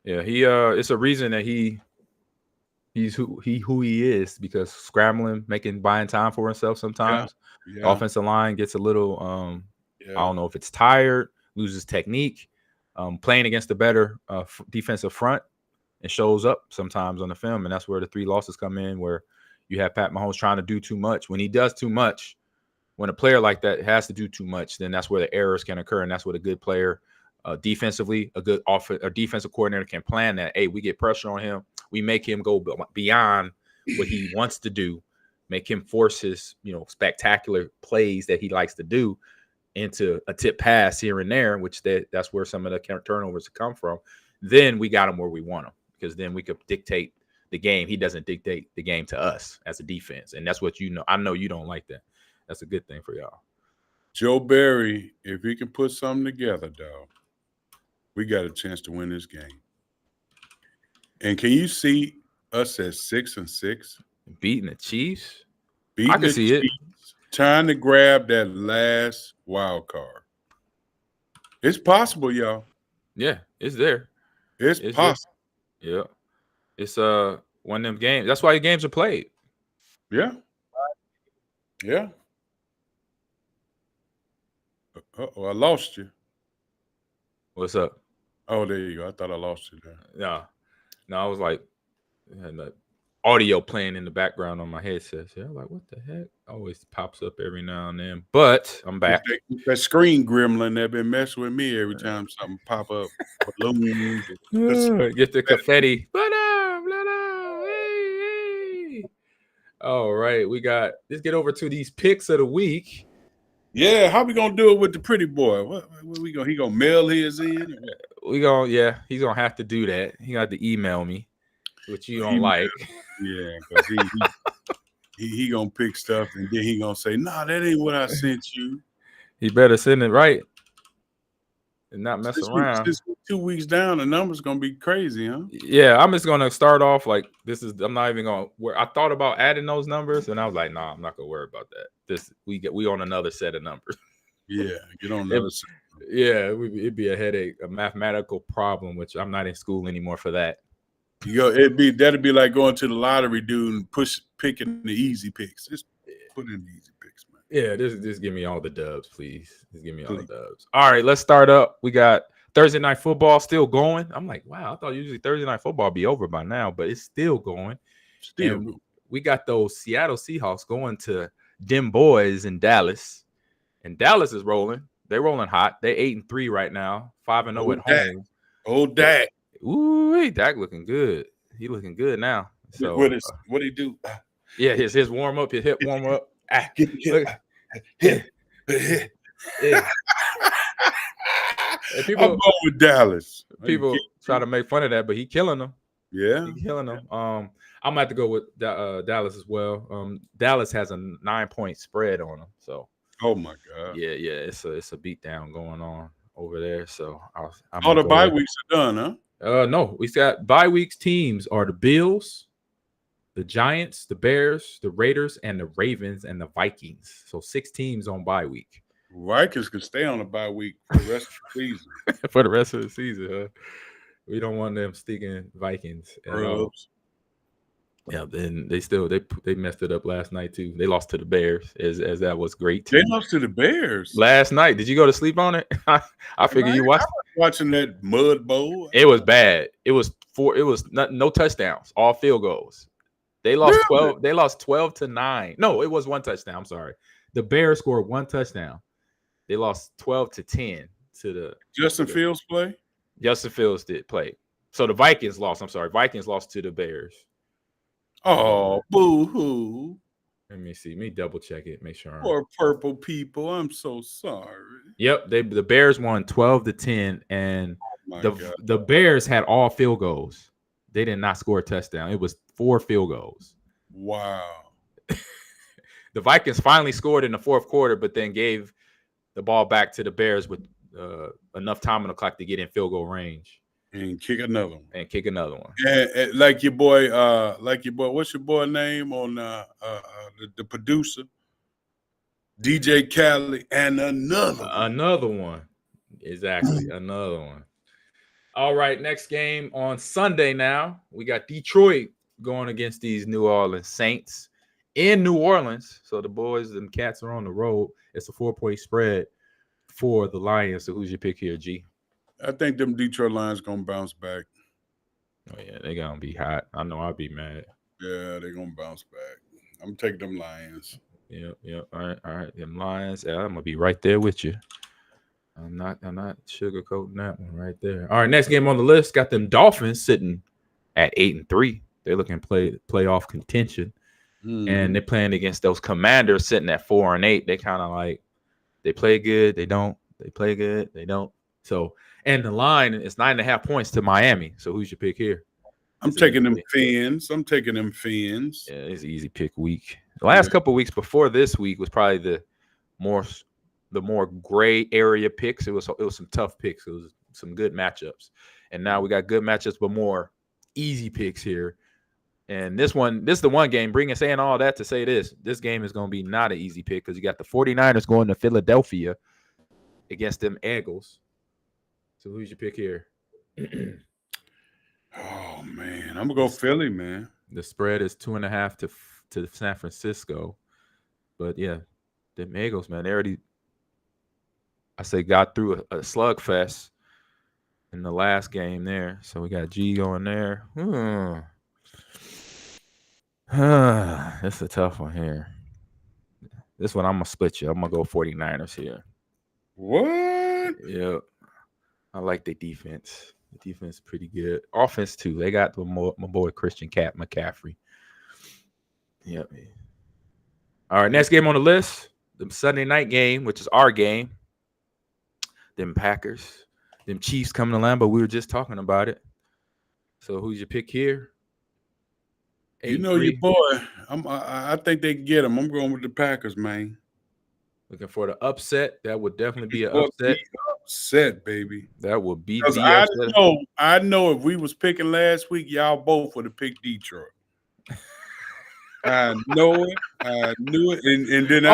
He it's a reason that he's who he is, because scrambling, buying time for himself sometimes. Yeah. The offensive line gets a little I don't know if it's tired, loses technique, playing against the better defensive front. It shows up sometimes on the film, and that's where the 3 losses come in, where you have Pat Mahomes trying to do too much. When he does too much, when a player like that has to do too much, then that's where the errors can occur, and that's what a good player defensively, a good defensive coordinator can plan that. Hey, we get pressure on him. We make him go beyond what he wants to do, make him force his, spectacular plays that he likes to do into a tip pass here and there, which that's where some of the turnovers come from. Then we got him where we want him, because then we could dictate the game. He doesn't dictate the game to us as a defense, and that's what I know you don't like that. That's a good thing for y'all. Joe Barry, if he can put something together, dog, we got a chance to win this game. And can you see us at 6-6? Beating the Chiefs? Beating I can the see it. Chiefs, trying to grab that last wild card. It's possible, y'all. Yeah, it's there. It's possible. There. Yeah. It's one of them games. That's why the games are played. Yeah. Yeah. Uh-oh, I lost you. What's up? Oh, there you go. I thought I lost you there. No, I was like, I had the audio playing in the background on my headset. So I was like, what the heck? Always pops up every now and then. But I'm back. That screen gremlin that been messing with me every time something pop up. Balloons. Get the confetti. Hey. All right, let's get over to these picks of the week. Yeah, how we gonna do it with the pretty boy? What we gonna? He gonna mail his in? He's gonna have to do that. He got to email me, which you don't like. Yeah, because he gonna pick stuff and then he gonna say, "Nah, that ain't what I sent you." He better send it right and not mess around. Since 2 weeks down, the number's gonna be crazy, huh? Yeah, I'm just gonna start off like this is. I'm not even gonna. I thought about adding those numbers, and I was like, "Nah, I'm not gonna worry about that." We on another set of numbers. Yeah, get on another set. Yeah, it'd be a headache, a mathematical problem, which I'm not in school anymore for that. That'd be like going to the lottery, dude, and picking the easy picks. Just put in the easy picks, man. Yeah, just give me all the dubs, please. Just give me all the dubs. All right, let's start up. We got Thursday night football still going. I'm like, wow, I thought usually Thursday night football be over by now, but it's still going. We got those Seattle Seahawks going to them boys in Dallas, and Dallas is rolling. They're rolling hot. They're 8-3 right now, 5-0 at home. Old Dak. Ooh, Dak looking good. He looking good now. So what he do? Yeah, his warm up, his hip warm up. Hit. People, I'm going with Dallas. People try to make fun of that, but he killing them. Yeah, he killing them. I'm gonna have to go with Dallas as well. Dallas has a 9-point spread on them. So. Oh my God. Yeah, it's a beatdown going on over there. So all the bye weeks are done, huh? No, we got bye weeks. Teams are the Bills, the Giants, the Bears, the Raiders, and the Ravens and the Vikings. So 6 teams on bye week. Vikings can stay on a bye week for the rest of the season. For the rest of the season, huh? We don't want them sticking Vikings at all. Yeah, then they messed it up last night too. They lost to the Bears, as that was great. They lost to the Bears last night. Did you go to sleep on it? I figure you watched. I was watching that mud bowl. It was bad. It was no touchdowns, all field goals. They lost 12. They lost 12-9. No, it was 1 touchdown. I'm sorry. The Bears scored 1 touchdown. They lost 12-10 to the Justin Fields play. Justin Fields did play. So the Vikings lost. I'm sorry. Vikings lost to the Bears. Oh, boo-hoo. Let me see. Let me double check it. Make sure. Poor purple people. I'm so sorry. Yep. The Bears won 12-10, and the Bears had all field goals. They did not score a touchdown. It was 4 field goals. Wow. The Vikings finally scored in the 4th quarter, but then gave the ball back to the Bears with enough time on the clock to get in field goal range. And kick another one. And like your boy, what's your boy name on the producer? DJ Khaled, and another one. Exactly. Another one. All right, next game on Sunday now. We got Detroit going against these New Orleans Saints in New Orleans. So the boys and cats are on the road. It's a 4-point spread for the Lions. So who's your pick here, G? I think them Detroit Lions gonna bounce back. Oh yeah, they're gonna be hot. I know I'll be mad. Yeah, they're gonna bounce back. I'm taking them Lions. Yeah. All right. Them Lions. Yeah, I'm gonna be right there with you. I'm not sugarcoating that one right there. All right, next game on the list got them Dolphins sitting at 8-3. They're looking playoff contention, and they're playing against those Commanders sitting at 4-8. They kind of like they play good, they don't. They play good, they don't. So. And the line is 9.5 points to Miami. So who's your pick here? I'm taking them Fins. Yeah, it's an easy pick week. The last couple of weeks before this week was probably the more the more gray area picks. It was some tough picks. It was some good matchups. And now we got good matchups, but more easy picks here. And this is the one game, saying all that to say this game is going to be not an easy pick because you got the 49ers going to Philadelphia against them Eagles. So who's your pick here? Oh, man. I'm going to go Philly, man. The spread is 2.5 to San Francisco. But, yeah, them Eagles, man, they already, I say, got through a slugfest in the last game there. So we got G going there. That's a tough one here. This one I'm going to split you. I'm going to go 49ers here. What? Yep. I like the defense. The defense is pretty good. Offense, too. They got my boy Christian McCaffrey. Yep. All right, next game on the list, the Sunday night game, which is our game. Them Packers. Them Chiefs coming to Lambeau. We were just talking about it. So who's your pick here? You know your boy. I think they can get him. I'm going with the Packers, man. Looking for the upset. That would definitely be an upset. Upset, baby. That would be the upset. I know if we was picking last week, y'all both would have picked Detroit. I know it. I knew it. And then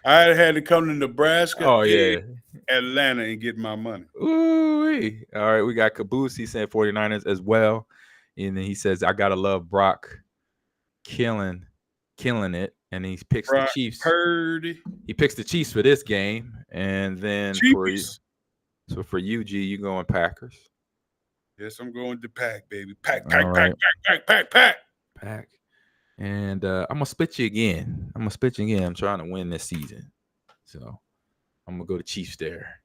I had to come to Nebraska. Oh, yeah. Atlanta and get my money. Ooh. All right, we got Caboose. He said 49ers as well. And then he says, I got to love Brock killing it. And he picks the Chiefs. Purdy. He picks the Chiefs for this game. And then for you, G, you going Packers. Yes, I'm going to Pack, baby. Pack. And I'm going to split you again. I'm trying to win this season. So I'm going to go to Chiefs there.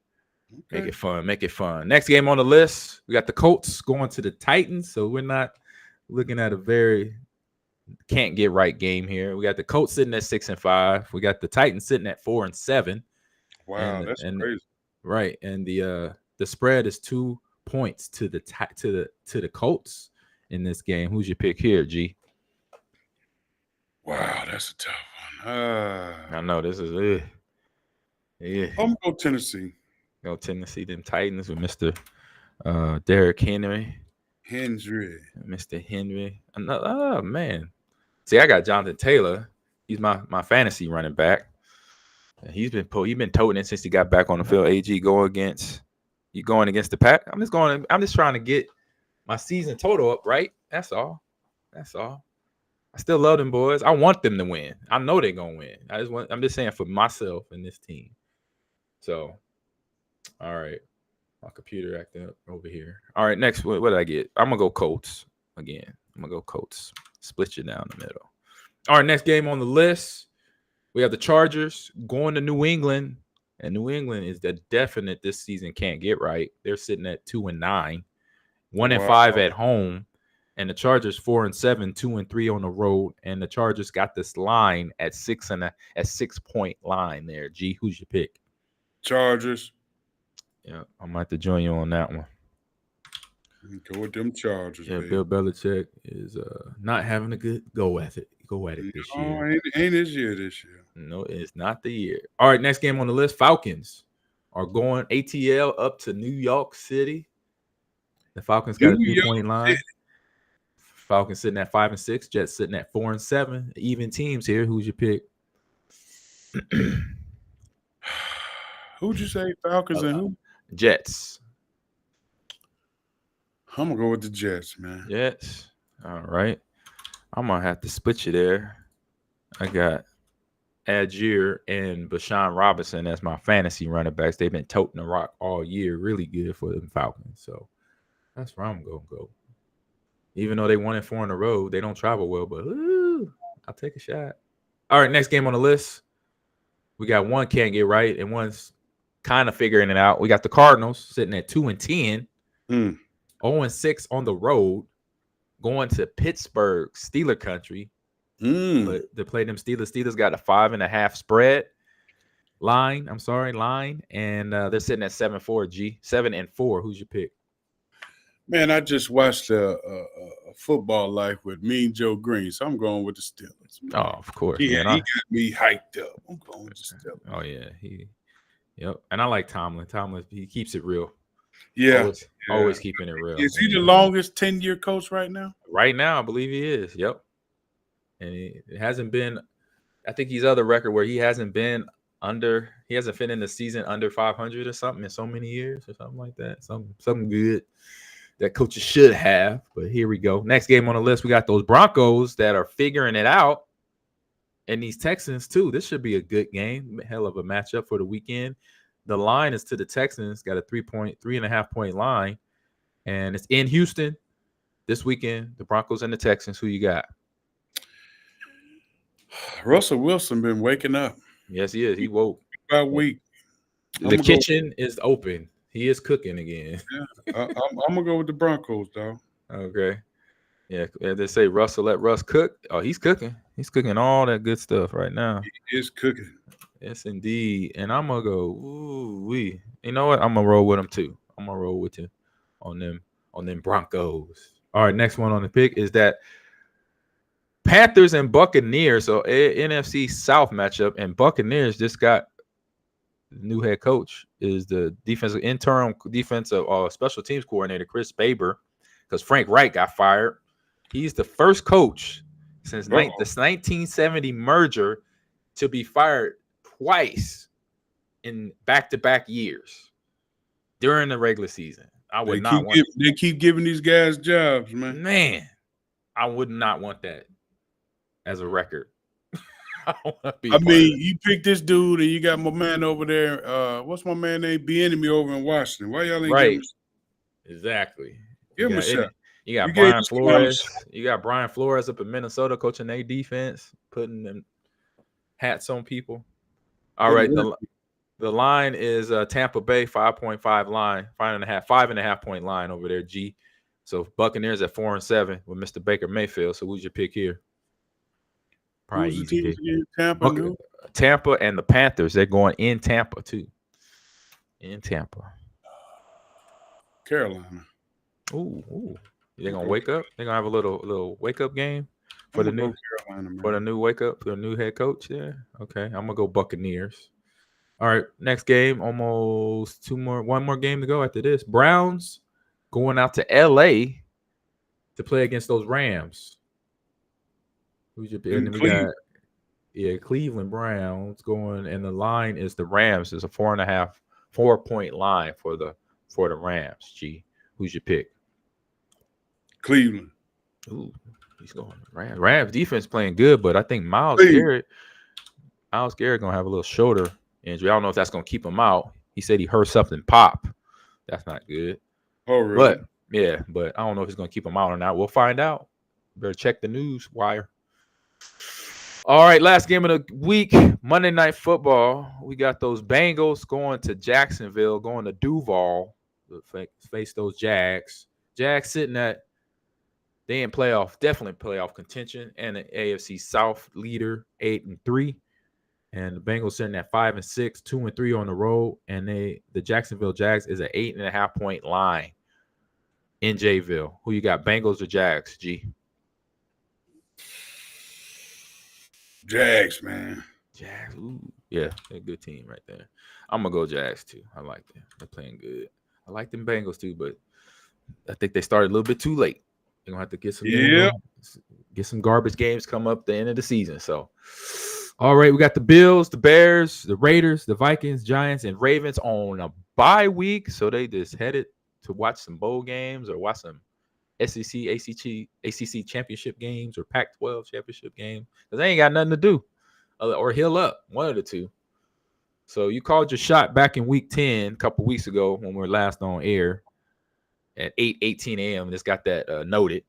Okay. Make it fun. Next game on the list, we got the Colts going to the Titans. So we're not looking at a very can't get right game here. We got the Colts sitting at 6-5. We got the Titans sitting at 4-7. Wow, that's crazy. Right. And the spread is 2 points to the Colts in this game. Who's your pick here, G? Wow, that's a tough one. I know this is yeah. I'm gonna go Tennessee. Go Tennessee, them Titans with Mr. Derrick Henry. Mr. Henry. Oh man. See, I got Jonathan Taylor. He's my fantasy running back. He's been toting it since he got back on the field. AG going against the Pack. I'm just trying to get my season total up, right? That's all. I still love them boys. I want them to win. I know they're gonna win. I'm just saying for myself and this team. So, all right. My computer acting up over here. All right, next, what did I get? I'm gonna go Colts again. I'm gonna go Colts. Split you down the middle. All right, next game on the list. We have the Chargers going to New England. And New England is the definite this season can't get right. They're sitting at 2-9, 1-5 at home. And the Chargers 4-7, 2-3 on the road. And the Chargers got this line at 6-point line there. G, who's your pick? Chargers. Yeah, I might have to join you on that one. Go with them Chargers. Yeah, baby. Bill Belichick is not having a good go at it this year. Ain't this year. No, it's not the year. All right, next game on the list. Falcons are going ATL up to New York City. The Falcons got a 3-point line. Falcons sitting at 5-6. Jets sitting at 4-7. Even teams here. Who's your pick? Who'd you say? Falcons and who? Jets. I'm going to go with the Jets, man. Jets. All right. I'm going to have to split you there. I got Algier and Bashan Robinson as my fantasy running backs. They've been toting the rock all year. Really good for the Falcons. So that's where I'm going to go. Even though they 1-4 in a row, they don't travel well, but I'll take a shot. All right, next game on the list. We got one can't get right, and one's kind of figuring it out. We got the Cardinals sitting at 2-10, 0-6 on the road, going to Pittsburgh, Steeler country. But they play them Steelers. Steelers got a 5.5 spread line. And they're sitting at 7-4. G 7-4. Who's your pick? Man, I just watched a Football Life with Mean Joe Green, so I'm going with the Steelers. Man. Oh, of course. He got me hyped up. I'm going with the Steelers. Oh yeah, Yep. And I like Tomlin. Tomlin, he keeps it real. Yeah. Always keeping it real. Is he the longest 10-year coach right now? Right now, I believe he is. Yep. And it hasn't been, I think he's other record where he hasn't been he hasn't been in the season under 500 or something in so many years or something like that. Something good that coaches should have. But here we go. Next game on the list, we got those Broncos that are figuring it out. And these Texans, too. This should be a good game. Hell of a matchup for the weekend. The line is to the Texans. Got a 3.5 point line. And it's in Houston this weekend. The Broncos and the Texans. Who you got? Russell Wilson been waking up. Yes, he is. He woke. About week. The kitchen is open. He is cooking again. Yeah, I'm going to go with the Broncos, dog. Okay. Yeah, they say Russell let Russ cook. Oh, he's cooking. He's cooking all that good stuff right now. He is cooking. Yes, indeed. And I'm gonna go. Ooh-wee. You know what? I'm gonna roll with him too. I'm gonna roll with you on them Broncos. All right, next one on the pick is that Panthers and Buccaneers. So NFC South matchup, and Buccaneers just got the new head coach is the interim defensive special teams coordinator Chris Baber, because Frank Reich got fired. He's the first coach since this 1970 merger to be fired twice in back-to-back years during the regular season. They keep giving these guys jobs, man. Man, I would not want that as a record. I mean, you pick this dude and you got my man over there. What's my man name? Bieniemy over in Washington. Why y'all ain't right? Exactly. Give him a shot. You got Brian Flores. You got Brian Flores up in Minnesota coaching their defense, putting them hats on people. All right. The line is Tampa Bay 5.5 line, 5.5 point line over there, G. So Buccaneers at 4-7 with Mr. Baker Mayfield. So who's your pick here? Probably easy pick. Tampa and the Panthers. They're going in Tampa too. In Tampa. Carolina. Ooh. They're gonna wake up. They're gonna have a little wake up game for the new head coach. Yeah. Okay. I'm gonna go Buccaneers. All right. Next game. Almost one more game to go after this. Browns going out to LA to play against those Rams. Who's your pick? And then we got Cleveland Browns going, and the line is the Rams. It's a 4.5 line for the Rams. G. Who's your pick? Cleveland. Ooh, he's going Rams defense playing good, but I think Myles Garrett gonna have a little shoulder injury. I don't know if that's gonna keep him out. He said he heard something pop. That's not good. Oh, really? But I don't know if it's gonna keep him out or not. We'll find out. Better check the news wire. All right, last game of the week, Monday Night Football. We got those Bengals going to Jacksonville, going to Duval to face those Jags. Jags sitting at they in definitely playoff contention, and the AFC South leader 8-3, and the Bengals sitting at 5-6, 2-3 on the road, and the Jacksonville Jags is an 8.5 point line in Jayville. Who you got, Bengals or Jags? G. Jags, man. Jags, ooh, yeah, they're a good team right there. I'm gonna go Jags too. I like them. They're playing good. I like them Bengals too, but I think they started a little bit too late. They're gonna have to get some garbage games come up the end of the season. So, all right, we got the Bills, the Bears, the Raiders, the Vikings, Giants, and Ravens on a bye week. So they just headed to watch some bowl games or watch some SEC, ACC championship games or Pac-12 championship games because they ain't got nothing to do or heal up, one of the two. So you called your shot back in week 10 a couple weeks ago when we were last on air at 8:18 a.m. Just got that noted.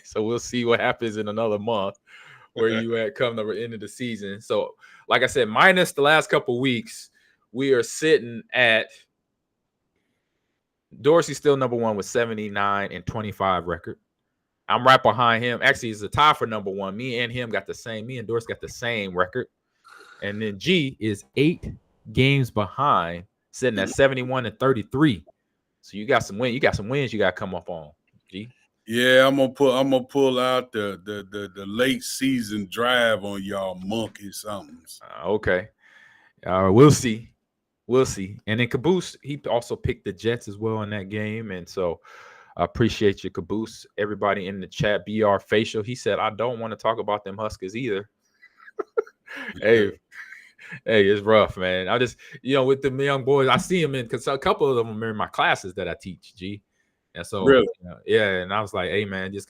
So we'll see what happens in another month where you at come the end of the season. So like I said, minus the last couple weeks, we are sitting at Dorsey's still number one with 79-25 record. I'm right behind him. Actually, it's a tie for number one. Me and him got the same. Me and Dorsey got the same record. And then G is 8 games behind, sitting at 71-33. So you got some wins. You got some wins you got to come up on, G. Yeah, I'm gonna pull out the late season drive on y'all monkey somethings. Okay. We'll see. we'll see. And then Caboose, he also picked the Jets as well in that game. And so I appreciate you, Caboose. Everybody in the chat, BR Facial. He said, I don't want to talk about them Huskers either. Hey, it's rough, man. I just, with the young boys, I see them because a couple of them are in my classes that I teach, G. And so, really? yeah. And I was like, hey, man, you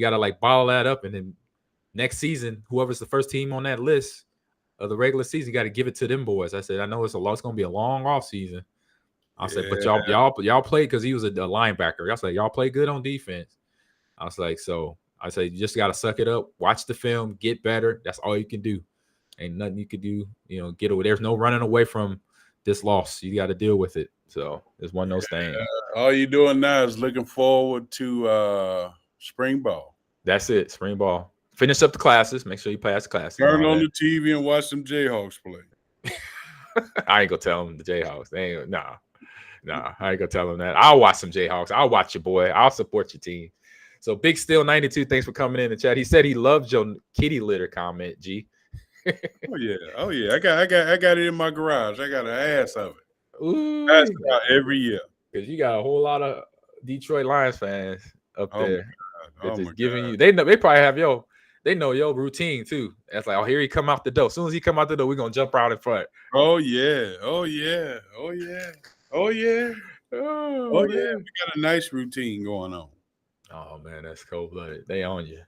gotta like bottle that up. And then next season, whoever's the first team on that list of the regular season, you got to give it to them boys. I said, I know it's going to be a long off season. I said, but y'all played because he was a linebacker. I was like, y'all play good on defense. I was like, so I said, you just got to suck it up, watch the film, get better. That's all you can do. Ain't nothing you could do. Get away. There's no running away from this loss. You got to deal with it. So it's one of those things. All you're doing now is looking forward to spring ball. That's it. Spring ball. Finish up the classes. Make sure you pass the classes. Turn on the TV and watch some Jayhawks play. I ain't gonna tell them the Jayhawks. They ain't nah. I ain't gonna tell them that. I'll watch some Jayhawks. I'll watch your boy. I'll support your team. So Big Steel 92, thanks for coming in the chat. He said he loved your kitty litter comment, G. Oh yeah. I got it in my garage. I got an ass of it. Ooh, that's about every year. Because you got a whole lot of Detroit Lions fans up there. They're just giving you. They probably have they know your routine too. That's like, oh, here he come out the door. As soon as he come out the door, we're gonna jump out in front. Oh yeah. We got a nice routine going on. Oh man, that's cold-blooded. They own you.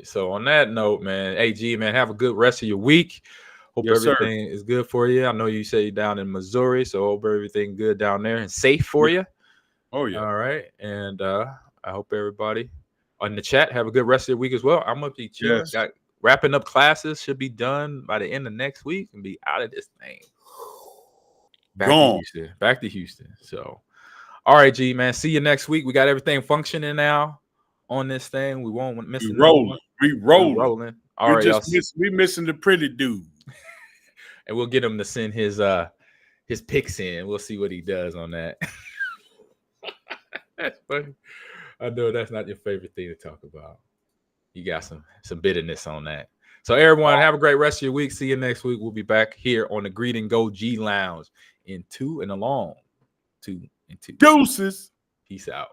So on that note, man, hey G, man, have a good rest of your week. Hope everything is good for you. I know you say you're down in Missouri, so hope everything good down there and safe for you. Oh yeah. All right, and I hope everybody on the chat have a good rest of the week as well. I'm gonna be chill. Got wrapping up classes, should be done by the end of next week and be out of this thing. Back to Houston. So. All right, G, man. See you next week. We got everything functioning now on this thing. We won't miss it. We rolling. All right, we missing the pretty dude. And we'll get him to send his picks in. We'll see what he does on that. That's funny. I know that's not your favorite thing to talk about. You got some bitterness on that. So everyone, have a great rest of your week. See you next week. We'll be back here on the Greet and Go G Lounge in 2 and a long 2 and 2. Deuces. Peace out.